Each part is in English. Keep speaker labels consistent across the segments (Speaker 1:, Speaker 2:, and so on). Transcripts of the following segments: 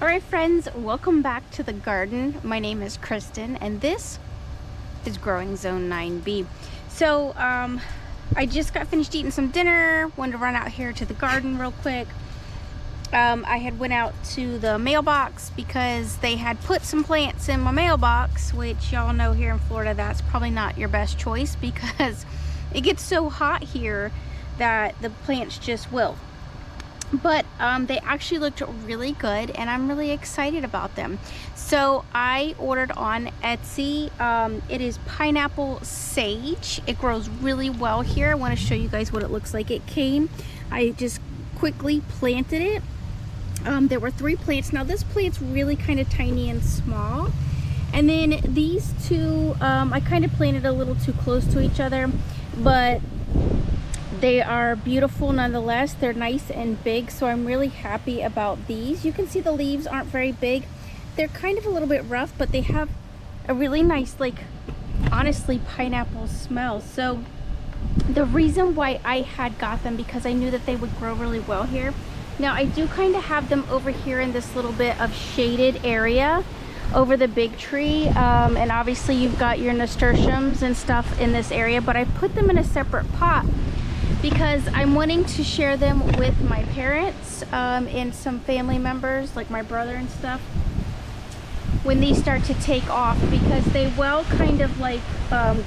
Speaker 1: Alright friends, welcome back to the garden. My name is Kristen and this is Growing Zone 9B. So I just got finished eating some dinner, wanted to run out here to the garden real quick. I had went out to the mailbox because they had put some plants in my mailbox, which y'all know here in Florida that's probably not your best choice because it gets so hot here that the plants just wilt. But they actually looked really good and I'm really excited about them. So I ordered on Etsy. It is pineapple sage. It grows really well here. I want to show you guys what it looks like. It came, I just quickly planted it. There were 3 plants. Now this plant's really kind of tiny and small. And then these two, I kind of planted a little too close to each other, but they are beautiful nonetheless. They're nice and big, so I'm really happy about these. You can see the leaves aren't very big. They're kind of a little bit rough, but they have a really nice, like, honestly, pineapple smell. So the reason why I had got them, because I knew that they would grow really well here. Now I do kind of have them over here in this little bit of shaded area over the big tree, and obviously you've got your nasturtiums and stuff in this area, but I put them in a separate pot because I'm wanting to share them with my parents and some family members like my brother and stuff when these start to take off, because they will kind of like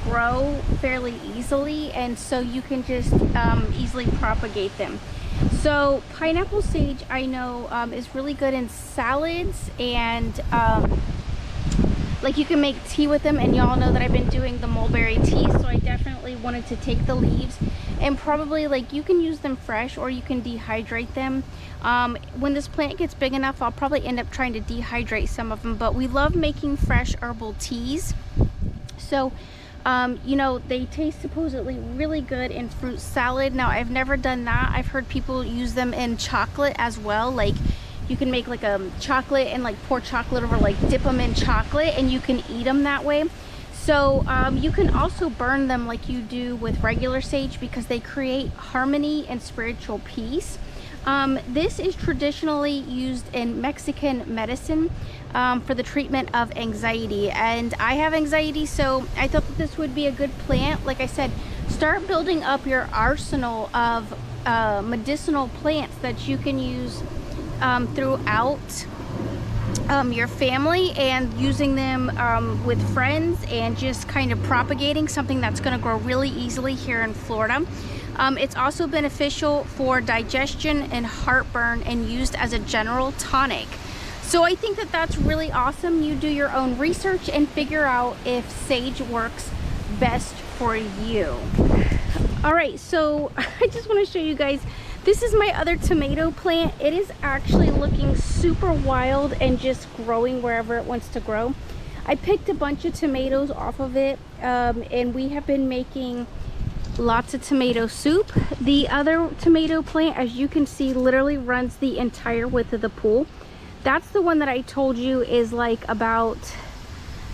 Speaker 1: grow fairly easily, and so you can just easily propagate them. So pineapple sage, I know, is really good in salads, and like you can make tea with them, and y'all know that I've been doing the mulberry tea, so I definitely wanted to take the leaves and probably, like, you can use them fresh or you can dehydrate them. When this plant gets big enough, I'll probably end up trying to dehydrate some of them, but we love making fresh herbal teas. So you know, they taste supposedly really good in fruit salad. Now I've never done that. I've heard people use them in chocolate as well. Like you can make like a chocolate and like pour chocolate over, like dip them in chocolate and you can eat them that way. So you can also burn them like you do with regular sage because they create harmony and spiritual peace. This is traditionally used in Mexican medicine for the treatment of anxiety, and I have anxiety, so I thought that this would be a good plant. Like I said, start building up your arsenal of medicinal plants that you can use throughout your family, and using them with friends, and just kind of propagating something that's going to grow really easily here in Florida. It's also beneficial for digestion and heartburn and used as a general tonic. So I think that that's really awesome. You do your own research and figure out if sage works best for you. All right, so I just want to show you guys, this is my other tomato plant. It is actually looking super wild and just growing wherever it wants to grow. I picked a bunch of tomatoes off of it, and we have been making lots of tomato soup. The other tomato plant, as you can see, literally runs the entire width of the pool. That's the one that I told you is like about,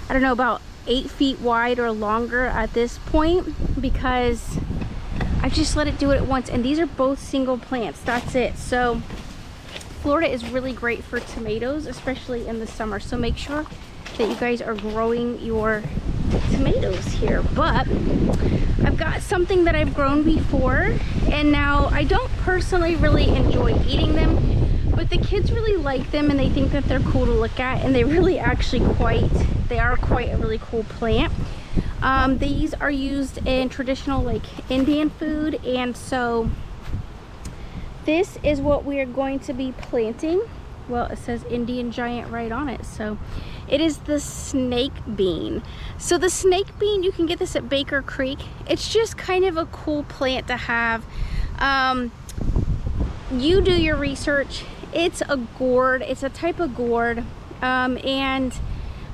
Speaker 1: I don't know, about 8 feet wide or longer at this point, because I just let it do it at once, and these are both single plants. That's it. So Florida is really great for tomatoes, especially in the summer, so make sure that you guys are growing your tomatoes here. But I've got something that I've grown before, and now I don't personally really enjoy eating them, but the kids really like them and they think that they're cool to look at, and they really actually they are quite a really cool plant. These are used in traditional like Indian food, and so this is what we are going to be planting. Well, it says Indian giant right on it, so it is the snake bean. So the snake bean, you can get this at Baker Creek. It's just kind of a cool plant to have. You do your research. It's a gourd. It's a type of gourd, and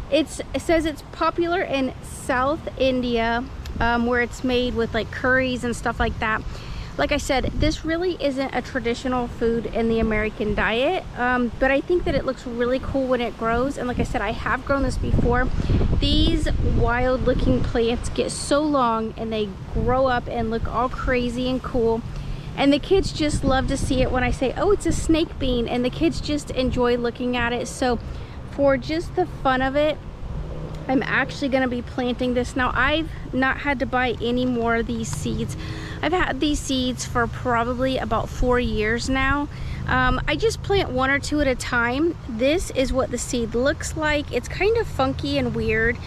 Speaker 1: it says it's popular in South India, where it's made with like curries and stuff like that. Like I said, this really isn't a traditional food in the American diet, but I think that it looks really cool when it grows. And like I said, I have grown this before. These wild looking plants get so long and they grow up and look all crazy and cool. And the kids just love to see it when I say, oh, it's a snake bean, and the kids just enjoy looking at it. So for just the fun of it, I'm actually going to be planting this. Now, I've not had to buy any more of these seeds. I've had these seeds for probably about 4 years now. I just plant 1 or 2 at a time. This is what the seed looks like. It's kind of funky and weird.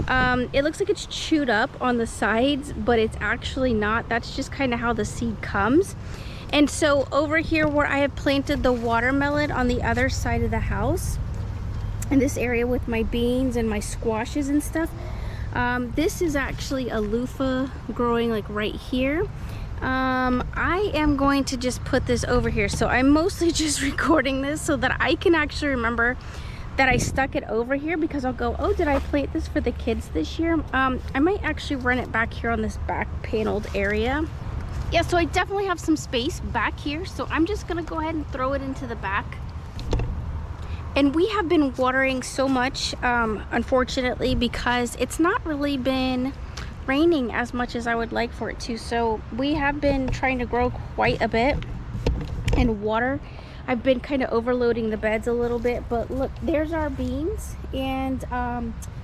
Speaker 1: It looks like it's chewed up on the sides, but it's actually not. That's just kind of how the seed comes. And so over here where I have planted the watermelon on the other side of the house, in this area with my beans and my squashes and stuff, this is actually a loofah growing like right here. I am going to just put this over here. So I'm mostly just recording this so that I can actually remember that I stuck it over here, because I'll go, oh, did I plant this for the kids this year? I might actually run it back here on this back paneled area. Yeah, so I definitely have some space back here, so I'm just gonna go ahead and throw it into the back. And we have been watering so much, unfortunately, because it's not really been raining as much as I would like for it to. So we have been trying to grow quite a bit and water. I've been kind of overloading the beds a little bit, but look, there's our beans and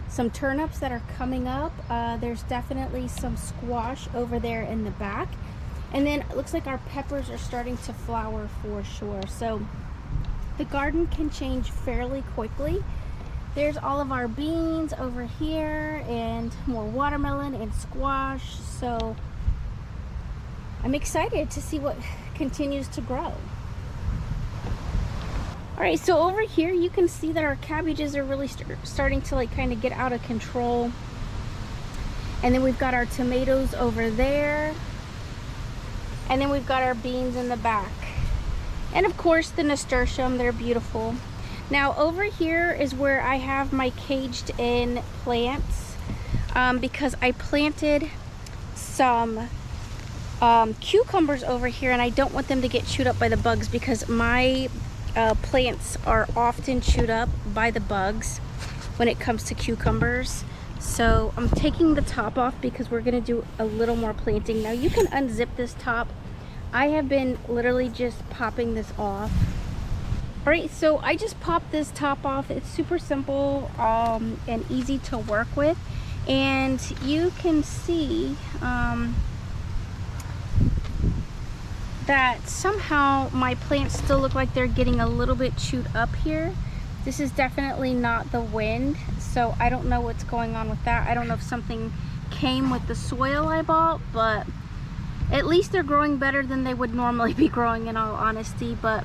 Speaker 1: some turnips that are coming up. There's definitely some squash over there in the back. And then it looks like our peppers are starting to flower for sure. So the garden can change fairly quickly. There's all of our beans over here and more watermelon and squash. So I'm excited to see what continues to grow. All right, so over here you can see that our cabbages are really starting to like kind of get out of control. And then we've got our tomatoes over there. And then we've got our beans in the back. And of course the nasturtium, they're beautiful. Now over here is where I have my caged in plants, because I planted some cucumbers over here, and I don't want them to get chewed up by the bugs, because my plants are often chewed up by the bugs when it comes to cucumbers. So I'm taking the top off because we're gonna do a little more planting. Now you can unzip this top. I have been literally just popping this off. All right, so I just popped this top off. It's super simple and easy to work with. And you can see that somehow my plants still look like they're getting a little bit chewed up here. This is definitely not the wind, so I don't know what's going on with that. I don't know if something came with the soil I bought, but at least they're growing better than they would normally be growing, in all honesty. But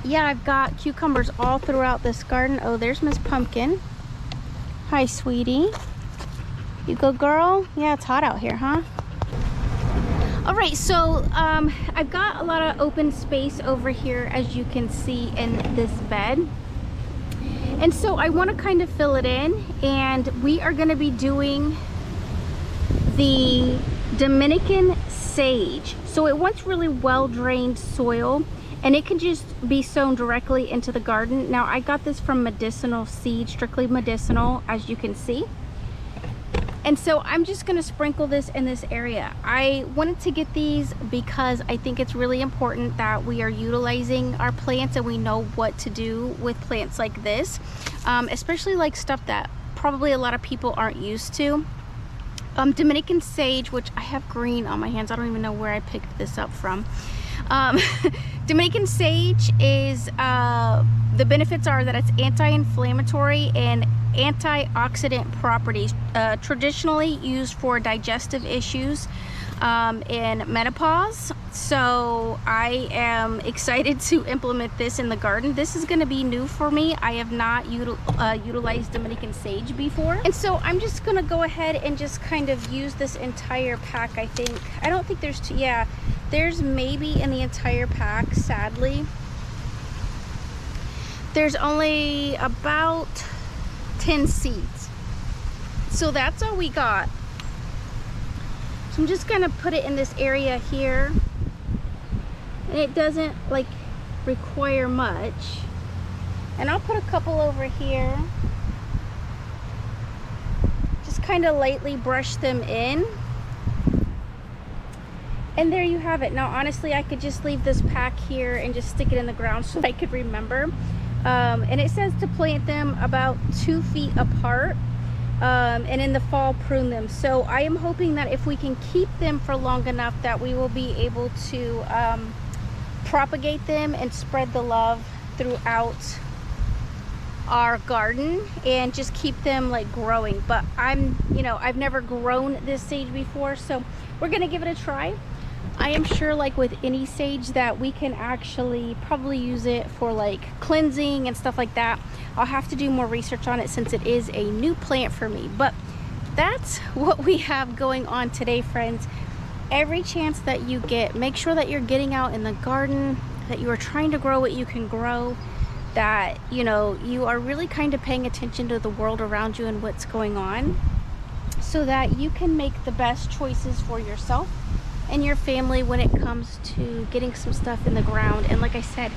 Speaker 1: yeah, I've got cucumbers all throughout this garden. Oh, there's Miss Pumpkin. Hi, sweetie. You go, girl? Yeah, it's hot out here, huh? All right, so I've got a lot of open space over here, as you can see in this bed. And so I want to kind of fill it in, and we are going to be doing the Dominican sage. So it wants really well drained soil, and it can just be sown directly into the garden. Now I got this from medicinal seed, strictly medicinal, as you can see. And so I'm just going to sprinkle this in this area. I wanted to get these because I think it's really important that we are utilizing our plants and we know what to do with plants like this, especially like stuff that probably a lot of people aren't used to. Dominican sage, which I have green on my hands. I don't even know where I picked this up from. Dominican sage is, the benefits are that it's anti-inflammatory and antioxidant properties, traditionally used for digestive issues in menopause. So I am excited to implement this in the garden. This is going to be new for me. I have not utilized Dominican sage before, and so I'm just going to go ahead and just kind of use this entire pack. I don't think there's there's maybe in the entire pack. Sadly, there's only about 10 seeds, so that's all we got. So I'm just gonna put it in this area here, and it doesn't like require much, and I'll put a couple over here, just kind of lightly brush them in. And there you have it. Now honestly, I could just leave this pack here and just stick it in the ground so I could remember. And it says to plant them about 2 feet apart, and in the fall prune them. So I am hoping that if we can keep them for long enough that we will be able to propagate them and spread the love throughout our garden and just keep them like growing. But I've never grown this sage before, so we're gonna give it a try. I am sure, like with any sage, that we can actually probably use it for like cleansing and stuff like that. I'll have to do more research on it since it is a new plant for me. But that's what we have going on today, friends. Every chance that you get, make sure that you're getting out in the garden, that you are trying to grow what you can grow, that you are really kind of paying attention to the world around you and what's going on, so that you can make the best choices for yourself and your family when it comes to getting some stuff in the ground. And like I said,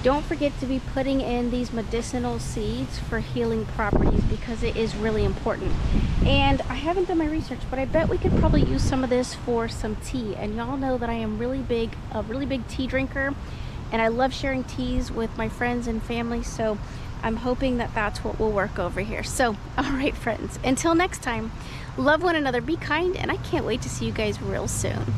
Speaker 1: don't forget to be putting in these medicinal seeds for healing properties, because it is really important. And I haven't done my research, but I bet we could probably use some of this for some tea. And y'all know that I am a really big tea drinker, and I love sharing teas with my friends and family. So I'm hoping that that's what will work over here. So all right, friends, until next time, love one another, be kind, and I can't wait to see you guys real soon.